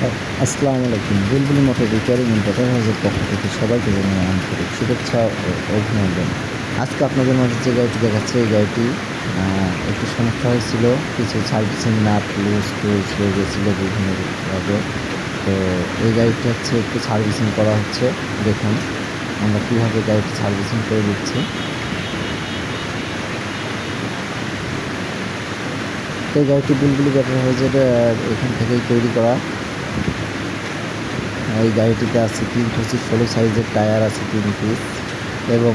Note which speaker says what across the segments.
Speaker 1: আসসালামু আলাইকুম। বুলবুল motor repairing and এন্টারপ্রাইজের পক্ষ থেকে সবাইকে জানাই আন্তরিক শুভেচ্ছা ও অভিনন্দন। আজকে আপনাদের মাঝে যে গাড়িটি দেখাচ্ছে এই গাড়িটি একটু সমস্যা হয়েছিল। কিছু সার্ভিসিং নাট লুজ টুলস হয়ে গেছিলো বিভিন্নভাবে। তো এই গাড়িটি হচ্ছে একটু সার্ভিসিং করা হচ্ছে। দেখুন আমরা কীভাবে গাড়িটি সার্ভিসিং করে দিচ্ছি। তো এই গাড়িটি বুলবুলি ব্যাটারি হাউজের এখান থেকেই তৈরি করা। এই গাড়িটিতে আছে 3/16 সাইজের টায়ার আছে 3 পিস এবং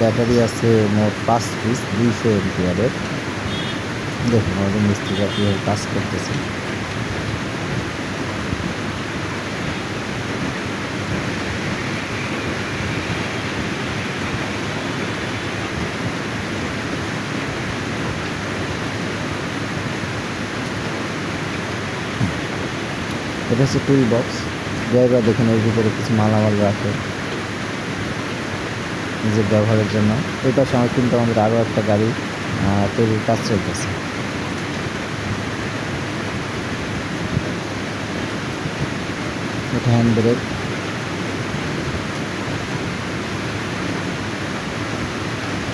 Speaker 1: ব্যাটারি আছে মোট 5 পিস 200 এমপিয়ারের। দেখুন আমাদের মিস্ত্রিরা কীভাবে কাজ করতেছে। এটা হচ্ছে টুল বক্স। ড্রাইভার দেখুন এর ভিতরে কিছু মালামাল রাখে নিজের ব্যবহারের জন্য। এই পাশে আমার কিন্তু আমাদের আরও একটা গাড়ি তৈরির কাজ চলতেছে। এটা হ্যান্ড ব্রেক।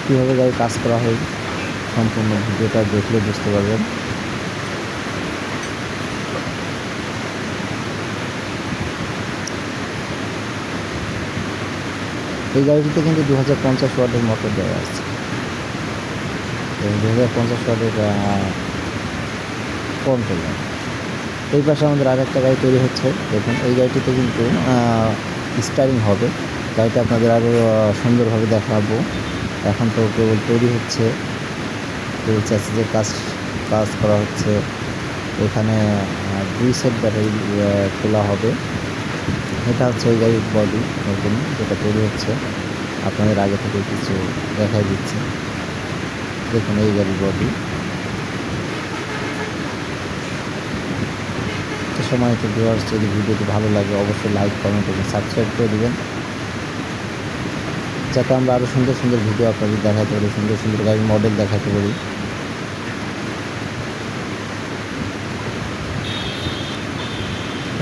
Speaker 1: কীভাবে গাড়ি কাজ করা হয় সম্পূর্ণ ভিডিওটা দেখলে বুঝতে পারবেন। এই গাড়িটিতে কিন্তু 2050 ওয়াটের মোটর দেওয়া আছে এবং 2050 ওয়াটের কন্ট্রোলার। এই পাশে আমাদের আর একটা গাড়ি তৈরি হচ্ছে। দেখুন এই গাড়িটিতে কিন্তু স্টারিং হবে। গাড়িটা আপনাদের আরও সুন্দরভাবে দেখাবো। এখন তো কেবল তৈরি হচ্ছে, কেবল চ্যাসিসের কাজ করা হচ্ছে। এখানে 2 সেট ব্যাটারি খোলা হবে। এটা হচ্ছে ওই গাড়ির বডি নতুন যেটা তৈরি হচ্ছে। আপনাদের আগে থেকে কিছু দেখাই দিচ্ছি। দেখুন এই গাড়ির বডি। সময় তো ভিউয়ার্স, যদি ভিডিওটি ভালো লাগে অবশ্যই লাইক কমেন্ট এবং সাবস্ক্রাইব করে দেবেন, যাতে আমরা আরও সুন্দর সুন্দর ভিডিও আপনাদের দেখাতে পারি, সুন্দর সুন্দর গাড়ির মডেল দেখাতে পারি।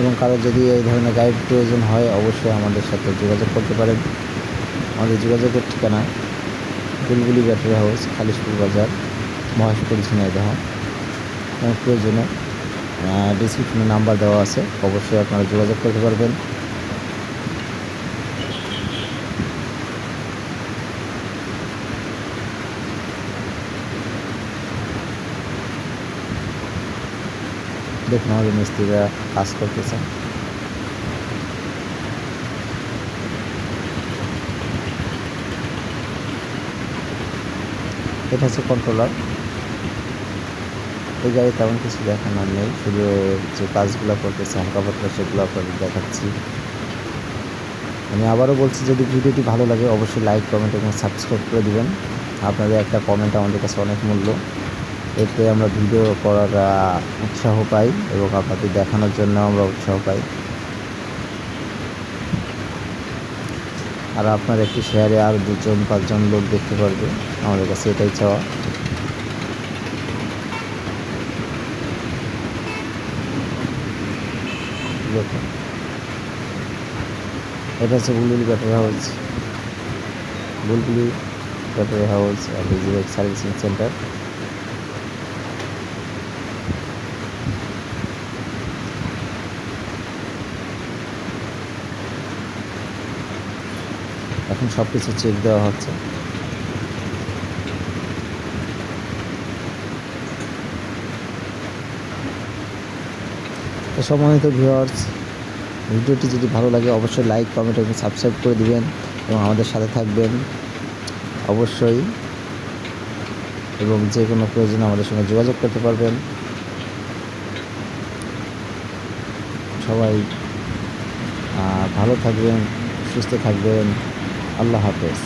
Speaker 1: এবং কারো যদি এই ধরনের গাইড প্রয়োজন হয় অবশ্যই আমাদের সাথে যোগাযোগ করতে পারেন। আমাদের যোগাযোগের ঠিকানা বুলবুলি ব্যাটারি হাউস, খালিশপুর বাজার, মহেশপুর, ঝিনাইদহ। এবং প্রয়োজনে ডিসক্রিপশনে নাম্বার দেওয়া আছে, অবশ্যই আপনারা যোগাযোগ করতে পারবেন। দেখুন আমাদের মিস্ত্রিরা কাজ করতেছে। এটা হচ্ছে কন্ট্রোলার। এই গাড়ি তেমন কিছু দেখানোর নেই, শুধু যে কাজগুলো করতেছে হালকা পাতলা সেগুলো আপনাদের দেখাচ্ছি। আমি আবারও বলছি, যদি ভিডিওটি ভালো লাগে অবশ্যই লাইক কমেন্ট এবং সাবস্ক্রাইব করে দিবেন। আপনাদের একটা কমেন্ট আমাদের কাছে অনেক মূল্য। এতে আমরা ভিডিও করার উৎসাহ পাই এবং আপনাদের দেখানোর জন্য আমরা উৎসাহ পাই। আর আপনার একটি শেয়ারে আর 2-5 জন লোক দেখতে পারবে, আমাদের কাছে এটাই চাওয়া। দেখুন এটা হচ্ছে Bulbuli battery house, Bulbuli battery house and easy bike servicing centre. এখন সব কিছু চেক দেওয়া হচ্ছে। তো সম্মানিত ভিউয়ার্স, ভিডিওটি যদি ভালো লাগে অবশ্যই লাইক কমেন্ট এবং সাবস্ক্রাইব করে দিবেন এবং আমাদের সাথে থাকবেন অবশ্যই। এবং যে কোনো প্রয়োজনে আমাদের সঙ্গে যোগাযোগ করতে পারবেন। সবাই ভালো থাকবেন, সুস্থ থাকবেন। আল্লাহ হাফেজ।